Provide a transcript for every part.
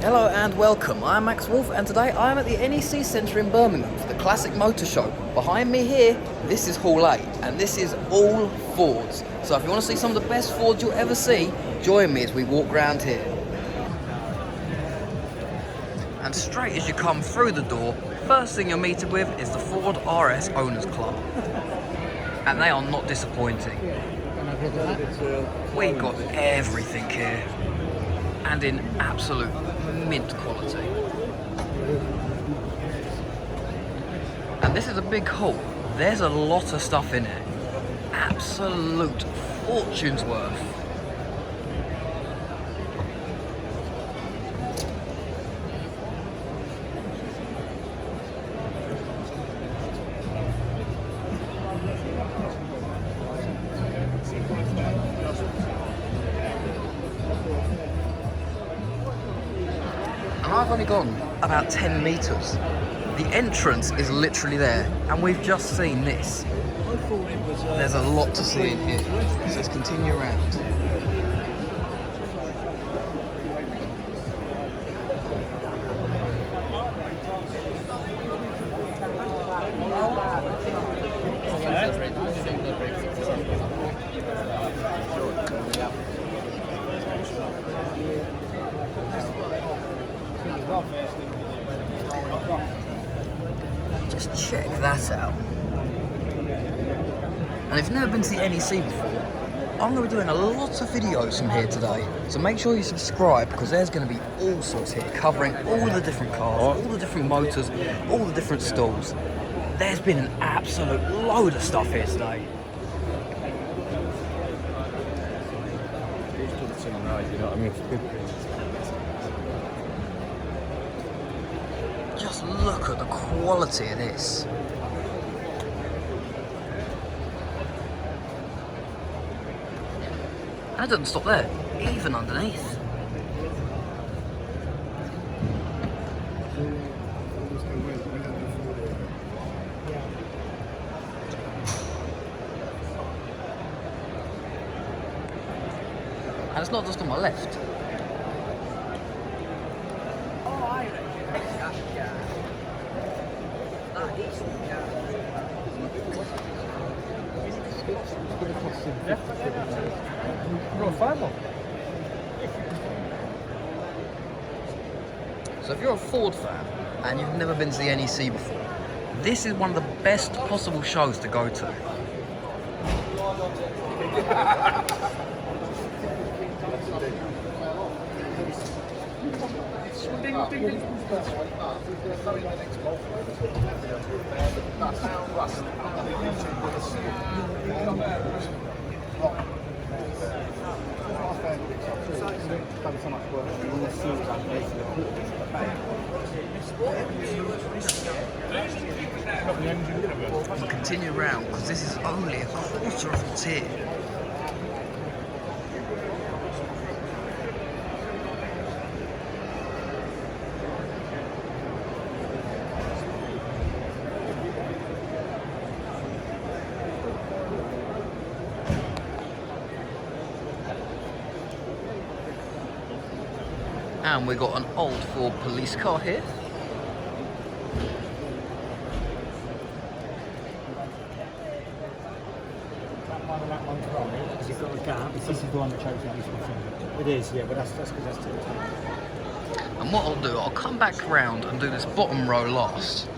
Hello and welcome, I'm Max Wolf and today I am at the NEC Centre in Birmingham for the Classic Motor Show. Behind me here, this is Hall 8 and this is all Fords. So if you want to see some of the best Fords you'll ever see, join me as we walk around here. And straight as you come through the door, first thing you're meeting with is the Ford RS Owners Club. And they are not disappointing. We got everything here. And in absolute mint quality. And this is a big haul. There's a lot of stuff in it. Absolute fortune's worth. And I've only gone about 10 metres. The entrance is literally there, and we've just seen this. There's a lot to see in here, so let's continue around. Just check that out. And if you've never been to the NEC before, I'm going to be doing a lot of videos from here today. So make sure you subscribe because there's going to be all sorts here covering all the different cars, all the different motors, all the different stalls. There's been an absolute load of stuff here today. Just look at the quality of this. And it doesn't stop there, even underneath. And it's not just on my left. So if you're a Ford fan and you've never been to the NEC before, this is one of the best possible shows to go to. We'll continue around because this is only a quarter of the tier. And we've got an old Ford police car here. You've got a gap. This is the one that chose that. It is, yeah, but that's because that's too tight. And what I'll do, I'll come back around and do this bottom row last.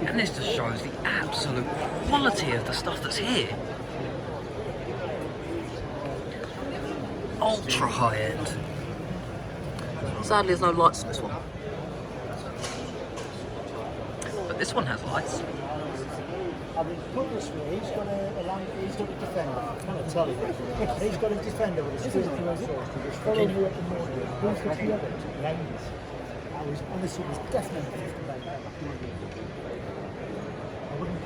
And this just shows the absolute quality of the stuff that's here. Ultra high end. Sadly there's no lights on this one. But this one has lights. I mean, put this way, he's got a Defender. He's got a Defender with a Streetka exhaust. He was following me up the morning. Who's got the other? Lanes. I was honestly, it was definitely 50 back. I wouldn't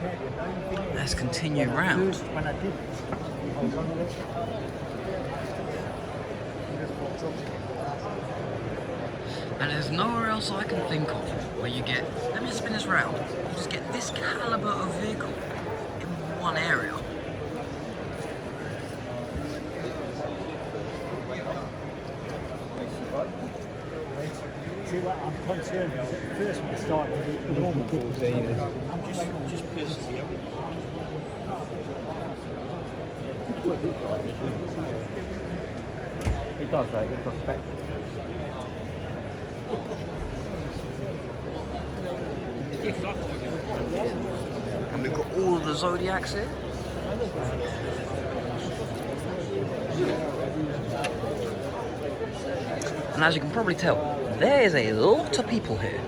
Let's continue round. When I did it, I was on the list. And there's nowhere else I can think of where you get, let me just spin this round, you just get this calibre of vehicle in one area. See what I'm concerned about, first when I started with the normal Fords, I'm just pissed. It does, right? It's perspective. And we've got all of the Zodiacs here. And as you can probably tell, there is a lot of people here.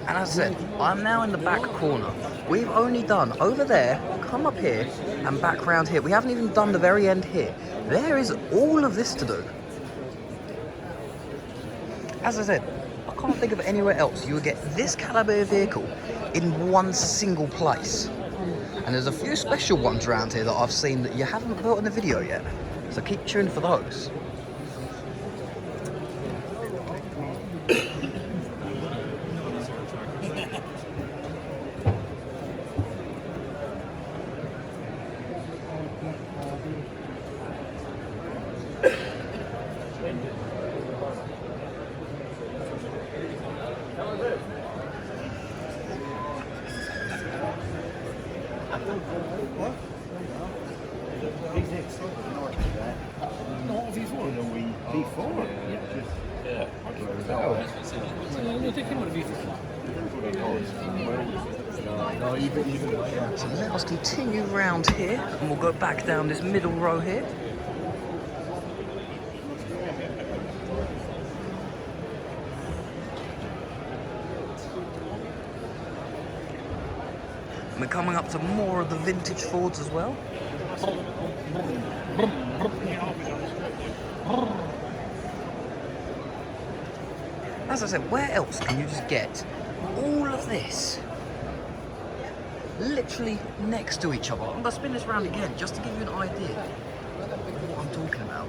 And as I said, I'm now in the back corner. We've only done over there, come up here, and back round here. We haven't even done the very end here. There is all of this to do. As I said, I can't think of anywhere else you would get this calibre of vehicle in one single place. And there's a few special ones around here that I've seen that you haven't put in the video yet. So keep tuned for those. So let us continue round here and we'll go back down this middle row here. And we're coming up to more of the vintage Fords as well. As I said, where else can you just get all of this literally next to each other? I'm going to spin this round again just to give you an idea of what I'm talking about.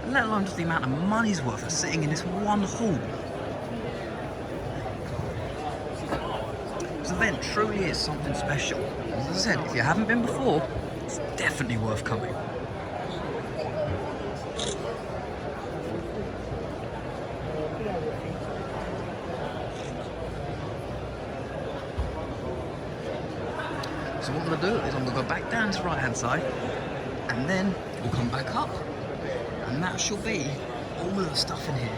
Let alone just the amount of money's worth of sitting in this one hall. This event truly is something special. As I said, if you haven't been before, it's definitely worth coming. So what I'm going to do is I'm going to go back down to the right hand side and then we'll come back up and that shall be all of the stuff in here.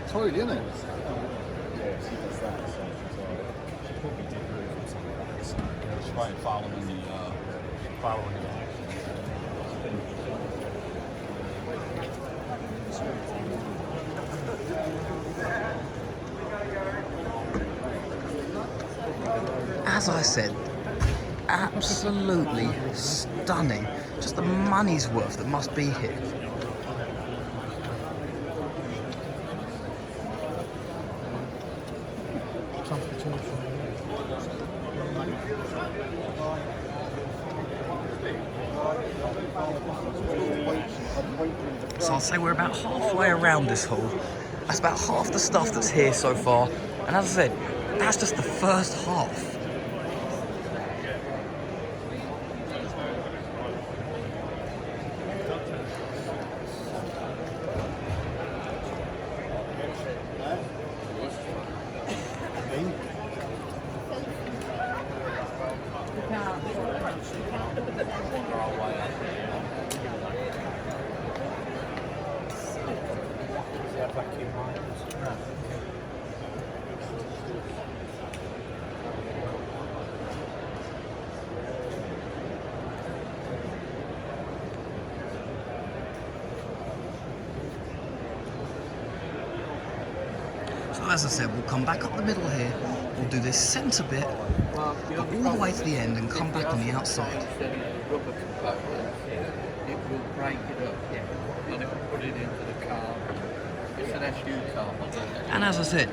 Toy, isn't it? Right, following the As I said, absolutely stunning. Just the money's worth that must be here. So I'll say we're about halfway around this hall. That's about half the stuff that's here so far. And as I said, that's just the first half. vacuum liners. Right. So as I said, we'll come back up the middle here, we'll do this centre bit, go all the way to the end and come back on the outside. Rubber components, it will break it up, and it will put it into the car. It's an SU car. And as I said,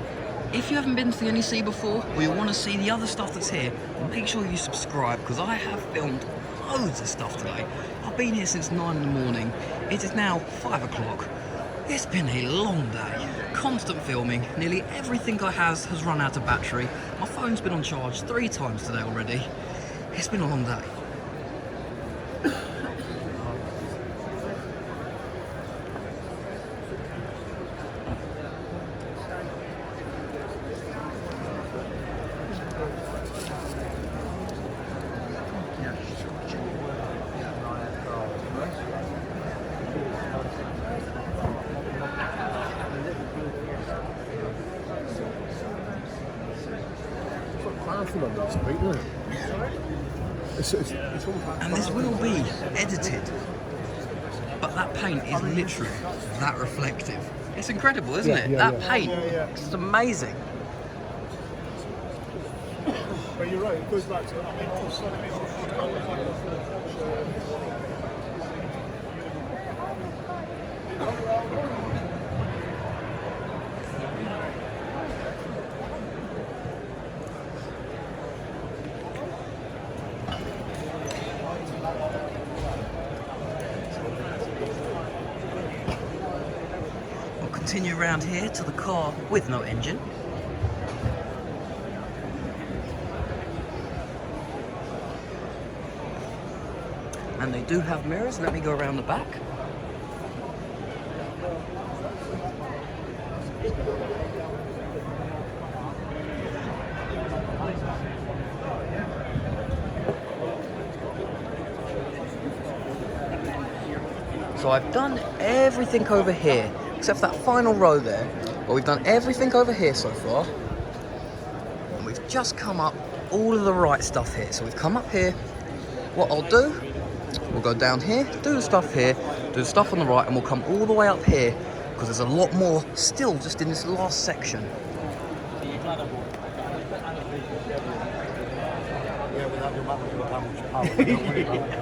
if you haven't been to the NEC before, or you want to see the other stuff that's here, make sure you subscribe, because I have filmed loads of stuff today. I've been here since 9 in the morning. It is now 5 o'clock. It's been a long day. Constant filming. Nearly everything I have has run out of battery. My phone's been on charge 3 times today already. It's been a long day. And this will be edited, but that paint is literally that reflective. It's incredible, isn't it? That paint, it's amazing. But you're right, it goes back to Continue around here to the car with no engine. And they do have mirrors. Let me go around the back. So I've done everything over here, except for that final row there. But we've done everything over here so far. And we've just come up all of the right stuff here. So we've come up here. What I'll do, we'll go down here, do the stuff here, do the stuff on the right, and we'll come all the way up here, because there's a lot more still just in this last section. Yeah, without your map, you how much power. Don't worry about it.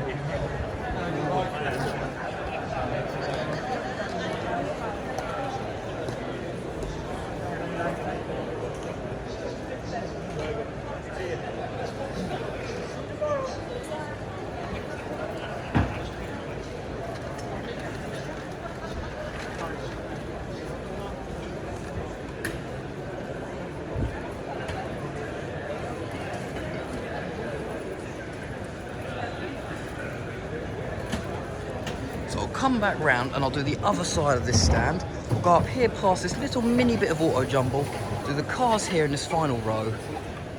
So I'll come back round and I'll do the other side of this stand. We'll go up here past this little mini bit of auto jumble, do the cars here in this final row,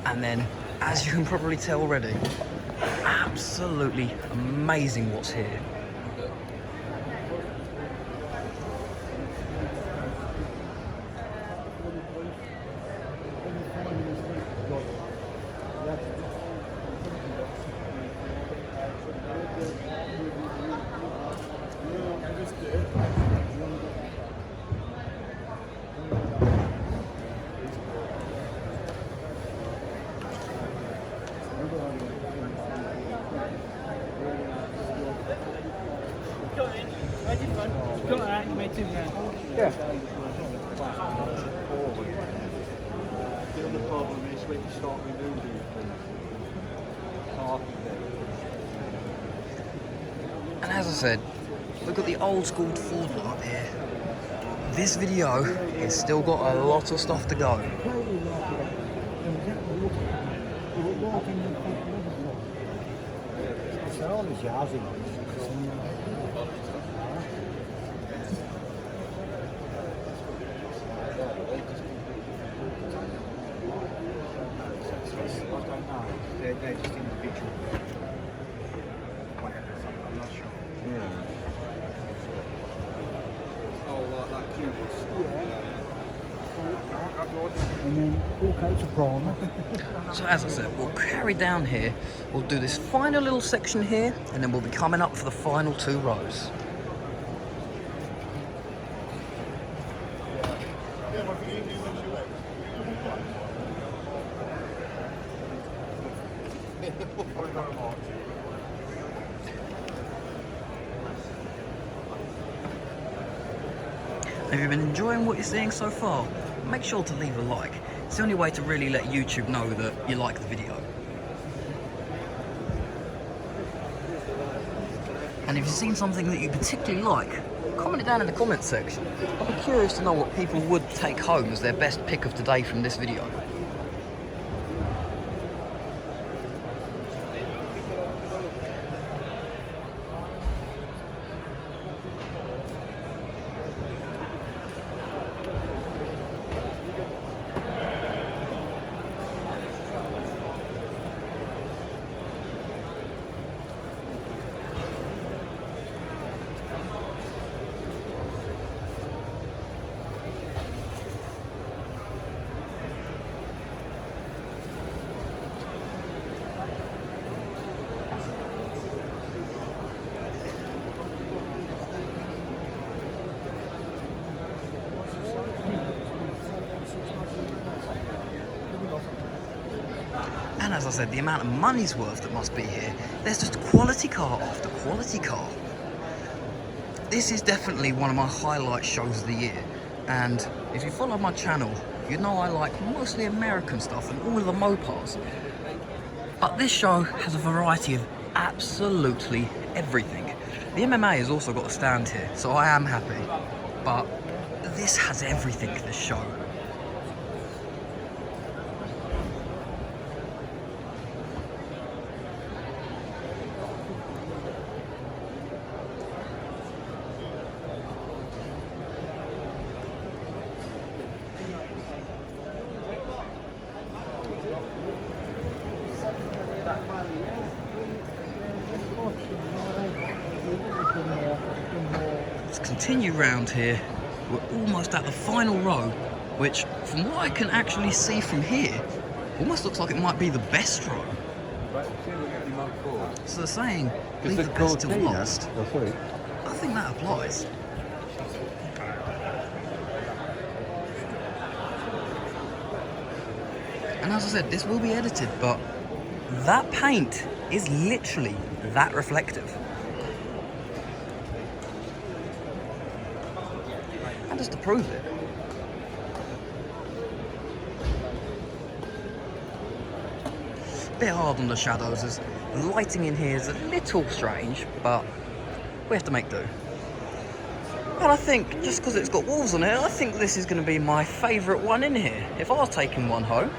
and then, as you can probably tell already, absolutely amazing what's here. Yeah. The other problem is when you start removing And as I said, we've got the old school Ford lot up here. This video has still got a lot of stuff to go. They're just individual. I'm not sure. Oh, like that cubist. Yeah. And then all coats of Prana. So as I said, we'll carry down here, we'll do this final little section here, and then we'll be coming up for the final 2 rows. If you've been enjoying what you're seeing so far, make sure to leave a like. It's the only way to really let YouTube know that you like the video. And if you've seen something that you particularly like, comment it down in the comments section. I'll be curious to know what people would take home as their best pick of today from this video. And as I said, the amount of money's worth that must be here. There's just quality car after quality car. This is definitely one of my highlight shows of the year. And if you follow my channel, you know I like mostly American stuff and all of the Mopars. But this show has a variety of absolutely everything. The MMA has also got a stand here, so I am happy. But this has everything, this show. Let's continue round here. We're almost at the final row, which, from what I can actually see from here, almost looks like it might be the best row. So they're saying, leave the best till last. I think that applies. And as I said, this will be edited, but that paint is literally that reflective. And just to prove it, bit hard on the shadows, as the lighting in here is a little strange, but we have to make do. And I think, just because it's got walls on it, I think this is going to be my favourite one in here. If I was taking one home,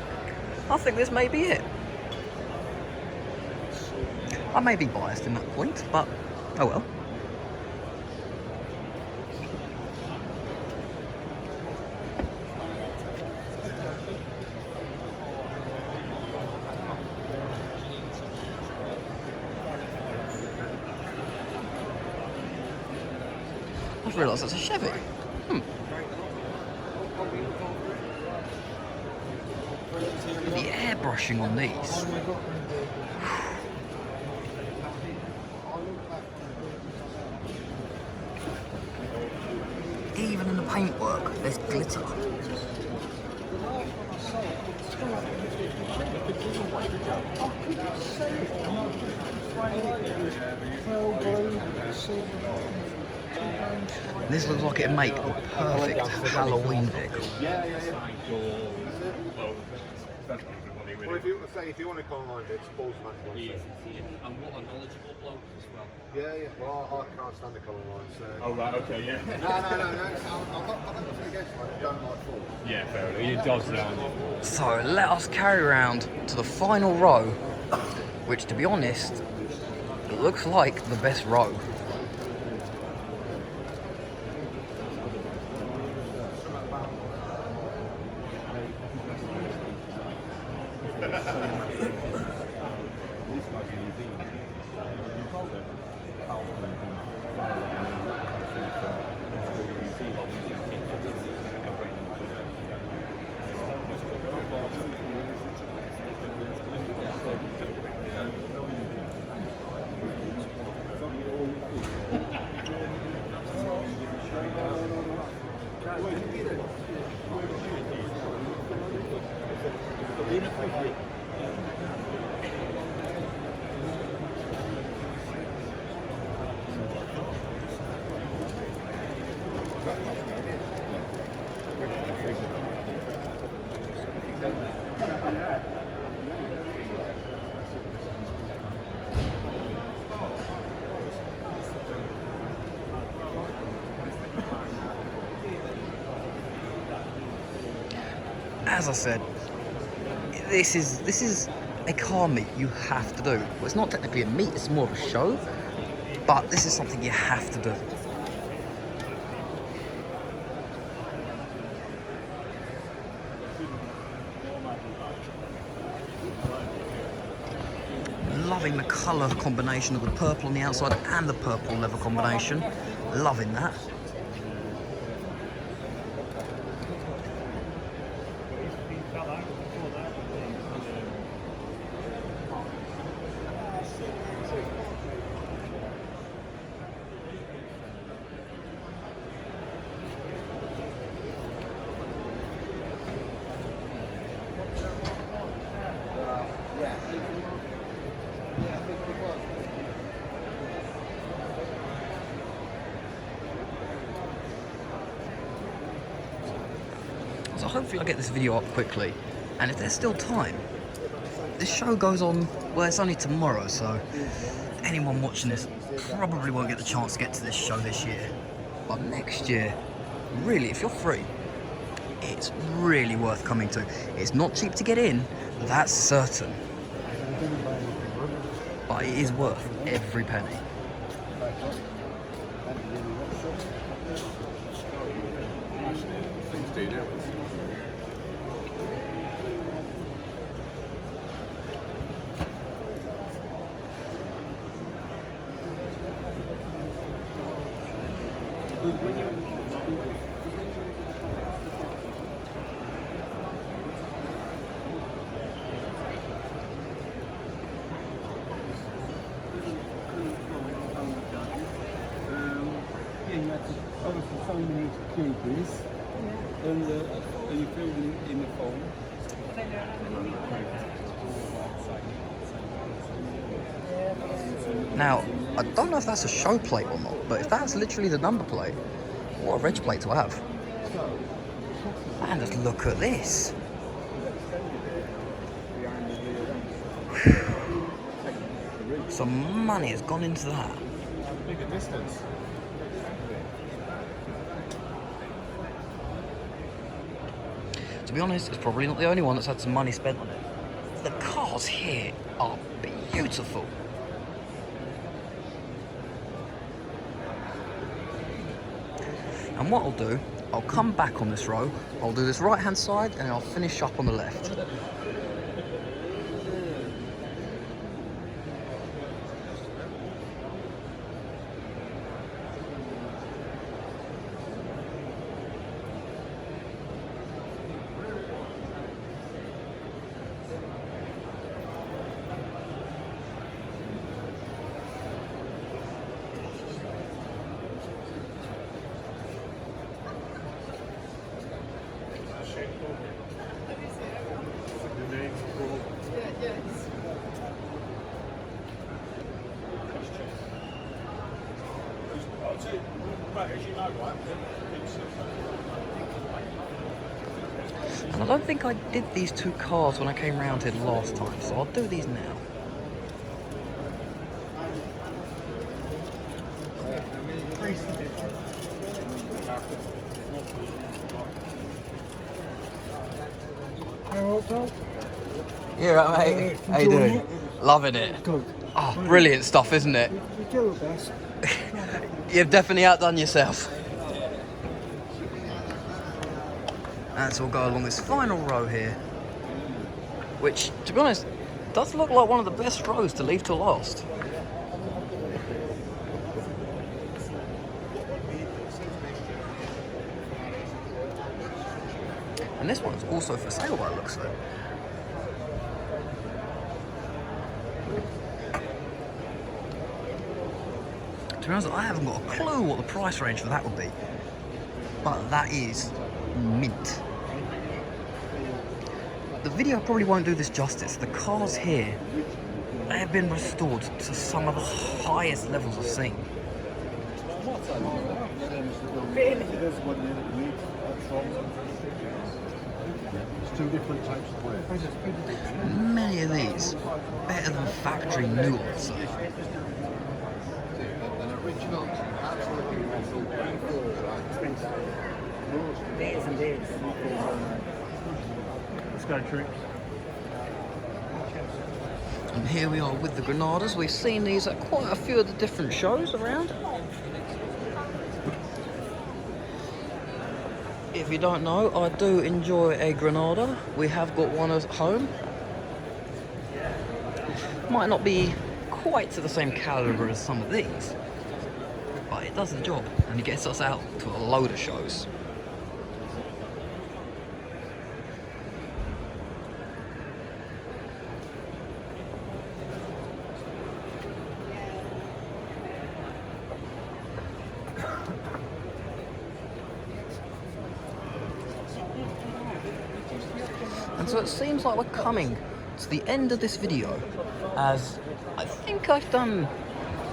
I think this may be it. I may be biased in that point, but oh well. I just realised that's a Chevy. The airbrushing on these. Even in the paintwork, there's glitter. This looks like it'd make a perfect Halloween vehicle. Well, if you want to Econoline bits, Paul's man. And what a knowledgeable bloke as well. Yeah. Well, I can't stand Econoline, so. Oh right, okay, yeah. No. I'm not against it. I don't like Ford. Yeah, fair enough. You dodge down. So let us carry around to the final row, which, to be honest, it looks like the best row. As I said, this is a car meet you have to do. Well, it's not technically a meet, it's more of a show, but this is something you have to do. Loving the colour combination of the purple on the outside and the purple leather combination. Loving that. So hopefully I'll get this video up quickly, and if there's still time, this show goes on, well, it's only tomorrow, so anyone watching this probably won't get the chance to get to this show this year. But next year, really, if you're free, it's really worth coming to. It's not cheap to get in, that's certain, but it is worth every penny. Obviously, so many cubies, and you fill them in the foam. Now, I don't know if that's a show plate or not, but if that's literally the number plate, what a reg plate to have. And just look at this. Some money has gone into that. Bigger distance. To be honest, it's probably not the only one that's had some money spent on it. The cars here are beautiful. And what I'll do, I'll come back on this row, I'll do this right hand side, and I'll finish up on the left. And I don't think I did these two cars when I came round here last time, so I'll do these now. Yeah, right, mate. How you doing? Loving it. Good. Oh, brilliant stuff, isn't it? You do your best. You've definitely outdone yourself. And so we'll go along this final row here, which, to be honest, does look like one of the best rows to leave till last. And this one's also for sale by the looks of it. To be honest, I haven't got a clue what the price range for that would be, but that is mint. The video probably won't do this justice. The cars here, they have been restored to some of the highest levels I've seen. It's two different types of wear. Many of these better than factory new, I'd say. An original, absolutely beautiful green floors, right? Days and days. Let's go, troops. And here we are with the Granadas. We've seen these at quite a few of the different shows around. If you don't know, I do enjoy a Granada. We have got one at home. Might not be quite to the same calibre as some of these, but it does the job and it gets us out to a load of shows. And so it seems like we're coming to the end of this video, as I think I've done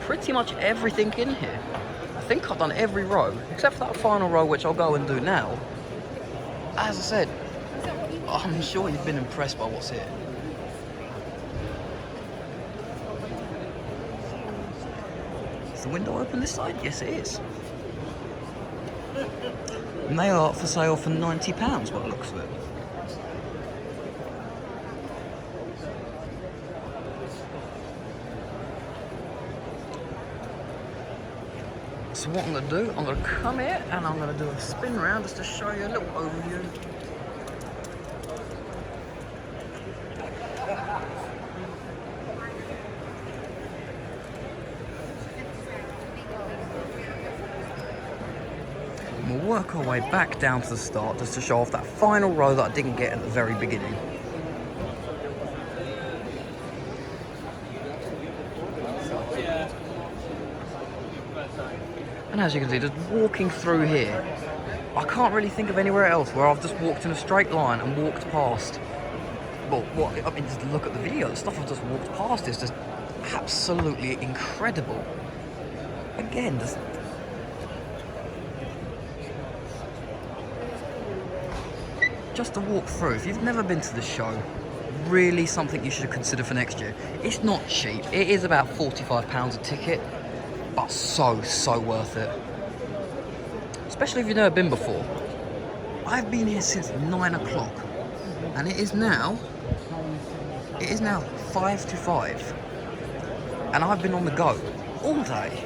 pretty much everything in here. I think I've done every row, except for that final row, which I'll go and do now. As I said, I'm sure you've been impressed by what's here. Is the window open this side? Yes, it is. And they are for sale for £90 by the looks of it. So what I'm going to do, I'm going to come here and I'm going to do a spin round just to show you a little overview. And we'll work our way back down to the start just to show off that final row that I didn't get at the very beginning. And as you can see, just walking through here, I can't really think of anywhere else where I've just walked in a straight line and walked past. Well, I mean, just look at the video, the stuff I've just walked past is just absolutely incredible. Again, just to walk through. If you've never been to the show, really something you should consider for next year. It's not cheap. It is about £45 a ticket. But so worth it. Especially if you've never been before. I've been here since 9 o'clock. And it is now 5 to 5. And I've been on the go all day.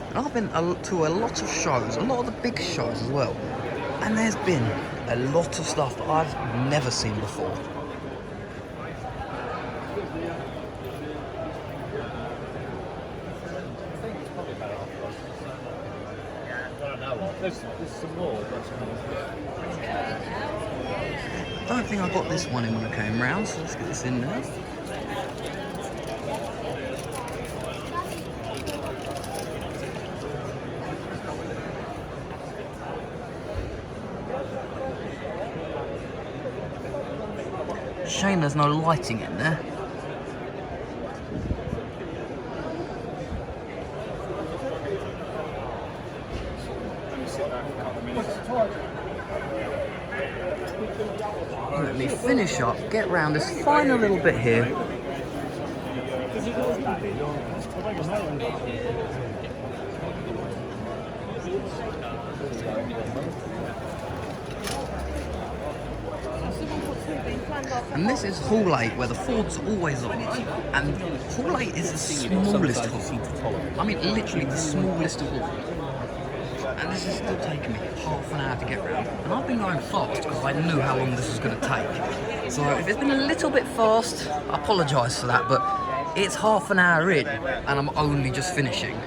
And I've been to a lot of shows, a lot of the big shows as well. And there's been a lot of stuff that I've never seen before. There's some more. I don't think I got this one in when I came round, so let's get this in now. Shame there's no lighting in there. Let me finish up, get round this final little bit here. And this is Hall 8, where the Fords always are. And Hall 8 is the smallest hall. I mean, literally the smallest hall. And this is still taking me half an hour to get round. And I've been going fast because I knew how long this was going to take. So if it's been a little bit fast, I apologise for that, but it's half an hour in and I'm only just finishing.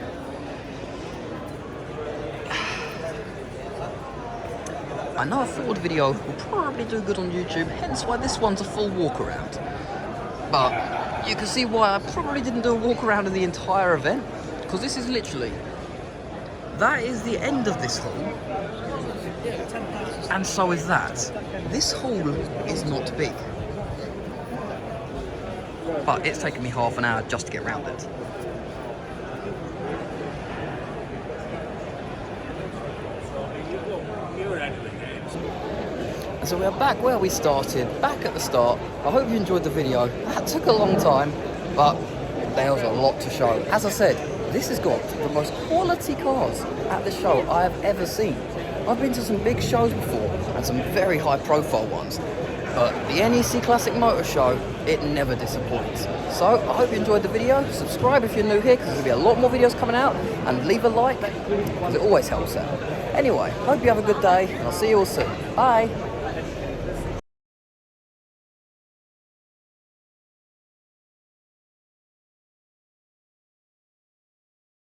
I know a Ford video will probably do good on YouTube, hence why this one's a full walk around. But you can see why I probably didn't do a walk around of the entire event, because this is literally that is the end of this haul. And so is that. This haul is not big. But it's taken me half an hour just to get around it. So we're back where we started, back at the start. I hope you enjoyed the video. That took a long time, but there was a lot to show. As I said, this has got the most quality cars at the show I have ever seen. I've been to some big shows before, and some very high profile ones. But the NEC Classic Motor Show, it never disappoints. So I hope you enjoyed the video. Subscribe if you're new here, because there'll be a lot more videos coming out. And leave a like, because it always helps out. Anyway, hope you have a good day, and I'll see you all soon. Bye.